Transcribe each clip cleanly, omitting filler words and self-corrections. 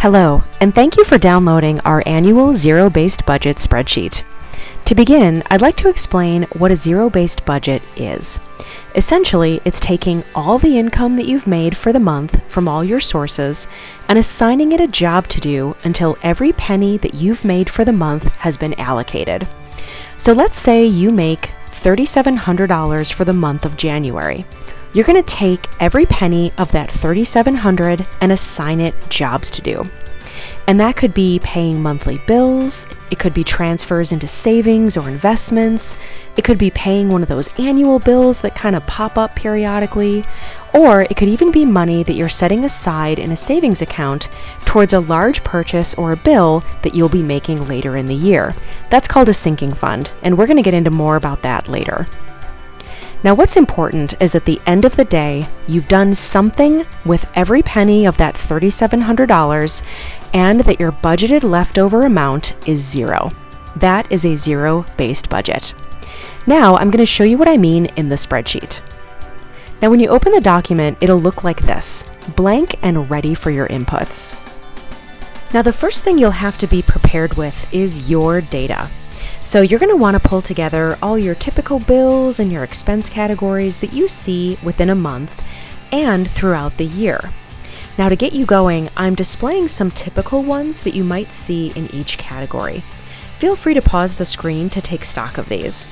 Hello, and thank you for downloading our annual zero-based budget spreadsheet. To begin, I'd like to explain what a zero-based budget is. Essentially, it's taking all the income that you've made for the month from all your sources and assigning it a job to do until every penny that you've made for the month has been allocated. So let's say you make $3,700 for the month of January. You're going to take every penny of that $3,700 and assign it jobs to do. And that could be paying monthly bills, it could be transfers into savings or investments, it could be paying one of those annual bills that kind of pop up periodically, or it could even be money that you're setting aside in a savings account towards a large purchase or a bill that you'll be making later in the year. That's called a sinking fund, and we're going to get into more about that later. Now, what's important is at the end of the day, you've done something with every penny of that $3,700 and that your budgeted leftover amount is zero. That is a zero-based budget. Now, I'm going to show you what I mean in the spreadsheet. Now, when you open the document, it'll look like this, blank and ready for your inputs. Now, the first thing you'll have to be prepared with is your data. So you're going to want to pull together all your typical bills and your expense categories that you see within a month and throughout the year. Now, to get you going, I'm displaying some typical ones that you might see in each category. Feel free to pause the screen to take stock of these.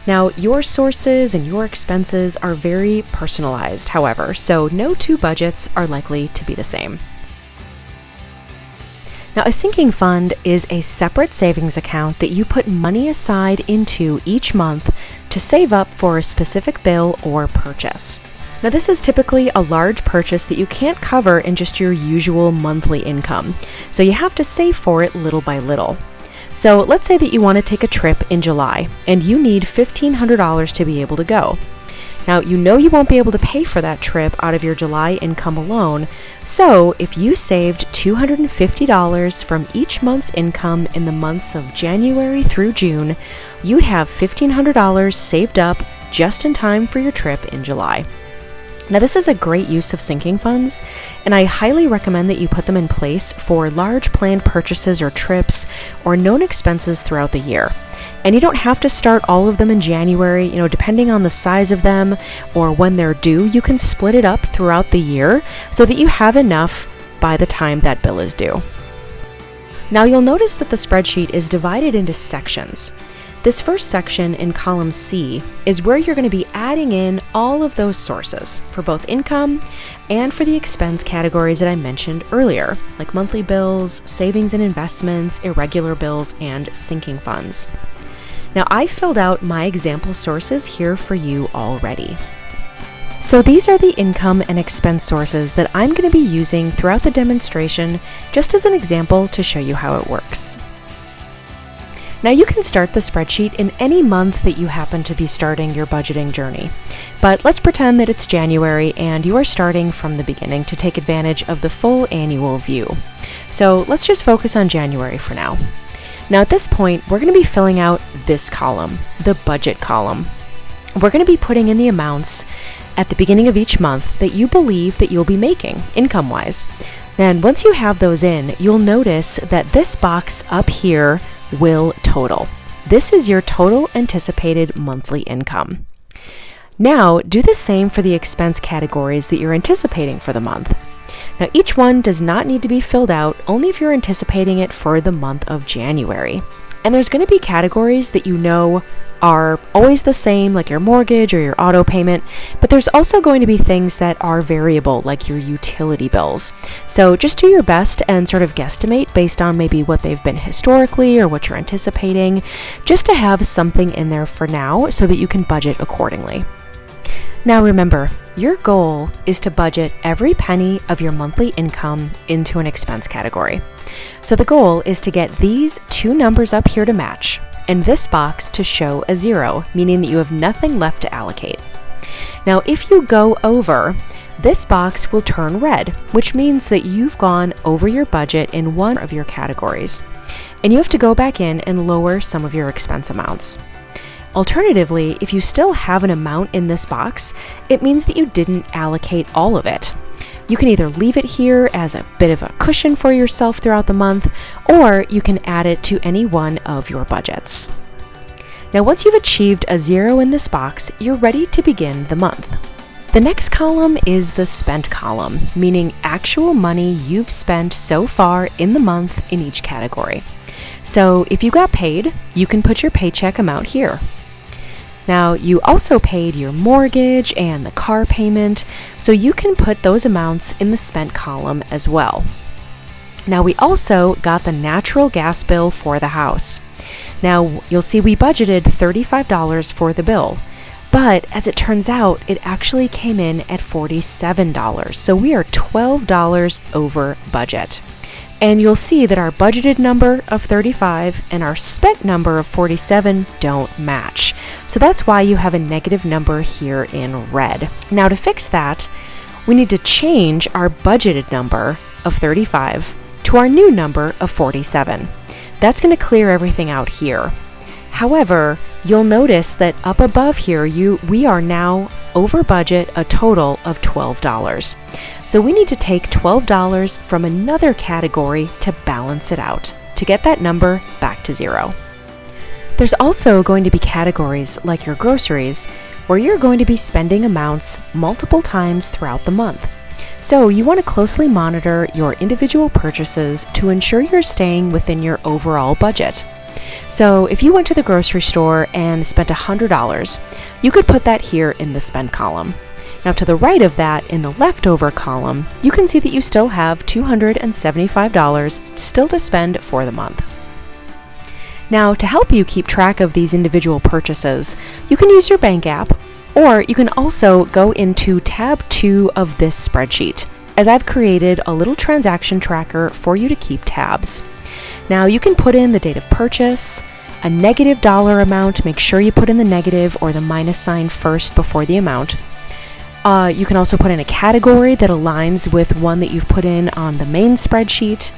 Now, your sources and your expenses are very personalized, however, so no two budgets are likely to be the same. Now, a sinking fund is a separate savings account that you put money aside into each month to save up for a specific bill or purchase. Now, this is typically a large purchase that you can't cover in just your usual monthly income, so you have to save for it little by little. So let's say that you want to take a trip in July and you need $1,500 to be able to go. Now, you know you won't be able to pay for that trip out of your July income alone, so if you saved $250 from each month's income in the months of January through June, you'd have $1,500 saved up just in time for your trip in July. Now, this is a great use of sinking funds, and I highly recommend that you put them in place for large planned purchases or trips or known expenses throughout the year. And you don't have to start all of them in January, depending on the size of them or when they're due, you can split it up throughout the year so that you have enough by the time that bill is due. Now, you'll notice that the spreadsheet is divided into sections. This first section in column C is where you're going to be adding in all of those sources for both income and for the expense categories that I mentioned earlier, like monthly bills, savings and investments, irregular bills, and sinking funds. Now, I filled out my example sources here for you already. So these are the income and expense sources that I'm going to be using throughout the demonstration, just as an example to show you how it works. Now, you can start the spreadsheet in any month that you happen to be starting your budgeting journey, but let's pretend that it's January and you are starting from the beginning to take advantage of the full annual view. So let's just focus on January for now. Now, at this point, we're going to be filling out this column, the budget column. We're going to be putting in the amounts at the beginning of each month that you believe that you'll be making income-wise. And once you have those in, you'll notice that this box up here will total. This is your total anticipated monthly income. Now, do the same for the expense categories that you're anticipating for the month. Now, each one does not need to be filled out, only if you're anticipating it for the month of January. And there's going to be categories that you know are always the same, like your mortgage or your auto payment, but there's also going to be things that are variable, like your utility bills. So just do your best and sort of guesstimate based on maybe what they've been historically or what you're anticipating, just to have something in there for now so that you can budget accordingly. Now, remember, your goal is to budget every penny of your monthly income into an expense category. So the goal is to get these two numbers up here to match, and this box to show a zero, meaning that you have nothing left to allocate. Now, if you go over, this box will turn red, which means that you've gone over your budget in one of your categories, and you have to go back in and lower some of your expense amounts. Alternatively, if you still have an amount in this box, it means that you didn't allocate all of it. You can either leave it here as a bit of a cushion for yourself throughout the month, or you can add it to any one of your budgets. Now, once you've achieved a 0 in this box, you're ready to begin the month. The next column is the spent column, meaning actual money you've spent so far in the month in each category. So if you got paid, you can put your paycheck amount here. Now, you also paid your mortgage and the car payment, so you can put those amounts in the spent column as well. Now, we also got the natural gas bill for the house. Now, you'll see we budgeted $35 for the bill, but as it turns out, it actually came in at $47, so we are $12 over budget. And you'll see that our budgeted number of 35 and our spent number of 47 don't match. So that's why you have a negative number here in red. Now, to fix that, we need to change our budgeted number of 35 to our new number of 47. That's going to clear everything out here. However, you'll notice that up above here, we are now over budget a total of $12. So we need to take $12 from another category to balance it out, to get that number back to 0. There's also going to be categories like your groceries, where you're going to be spending amounts multiple times throughout the month. So you want to closely monitor your individual purchases to ensure you're staying within your overall budget. So if you went to the grocery store and spent $100, you could put that here in the spend column. Now, to the right of that, in the leftover column, you can see that you still have $275 still to spend for the month. Now, to help you keep track of these individual purchases, you can use your bank app, or you can also go into tab 2 of this spreadsheet, as I've created a little transaction tracker for you to keep tabs. Now, you can put in the date of purchase, a negative dollar amount, make sure you put in the negative or the minus sign first before the amount. You can also put in a category that aligns with one that you've put in on the main spreadsheet,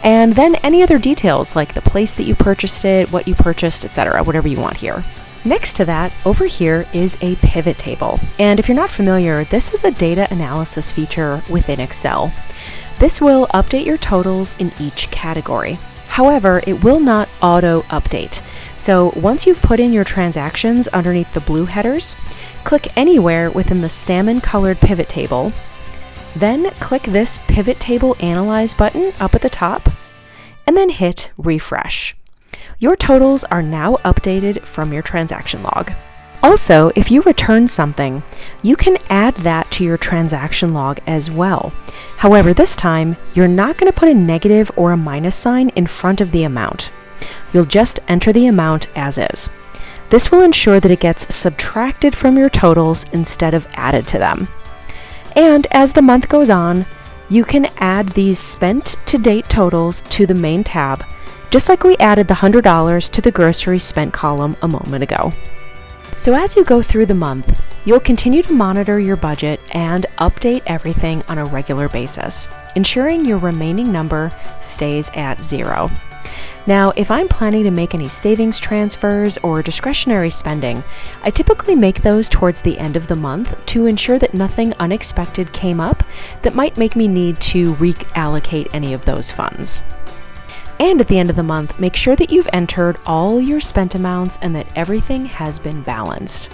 and then any other details like the place that you purchased it, what you purchased, etc., whatever you want here. Next to that, over here is a pivot table. And if you're not familiar, this is a data analysis feature within Excel. This will update your totals in each category. However, it will not auto-update. So once you've put in your transactions underneath the blue headers, click anywhere within the salmon-colored pivot table, then click this Pivot Table Analyze button up at the top, and then hit Refresh. Your totals are now updated from your transaction log. Also, if you return something, you can add that to your transaction log as well. However, this time, you're not going to put a negative or a minus sign in front of the amount. You'll just enter the amount as is. This will ensure that it gets subtracted from your totals instead of added to them. And as the month goes on, you can add these spent to date totals to the main tab, just like we added the $100 to the grocery spent column a moment ago. So as you go through the month, you'll continue to monitor your budget and update everything on a regular basis, ensuring your remaining number stays at 0. Now, if I'm planning to make any savings transfers or discretionary spending, I typically make those towards the end of the month to ensure that nothing unexpected came up that might make me need to reallocate any of those funds. And at the end of the month, make sure that you've entered all your spent amounts and that everything has been balanced.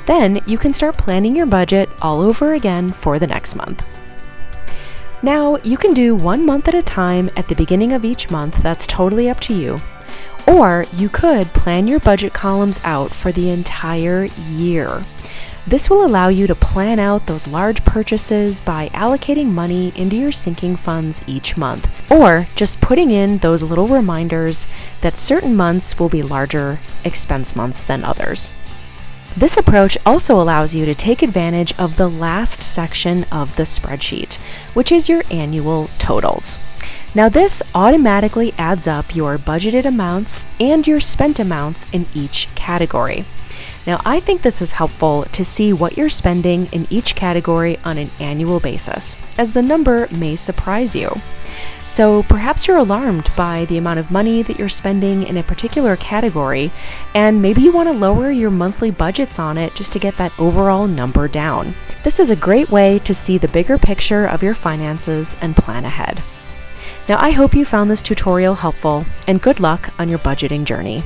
Then you can start planning your budget all over again for the next month. Now, you can do 1 month at a time at the beginning of each month. That's totally up to you. Or you could plan your budget columns out for the entire year. This will allow you to plan out those large purchases by allocating money into your sinking funds each month, or just putting in those little reminders that certain months will be larger expense months than others. This approach also allows you to take advantage of the last section of the spreadsheet, which is your annual totals. Now, this automatically adds up your budgeted amounts and your spent amounts in each category. Now, I think this is helpful to see what you're spending in each category on an annual basis, as the number may surprise you. So perhaps you're alarmed by the amount of money that you're spending in a particular category, and maybe you want to lower your monthly budgets on it just to get that overall number down. This is a great way to see the bigger picture of your finances and plan ahead. Now, I hope you found this tutorial helpful, and good luck on your budgeting journey.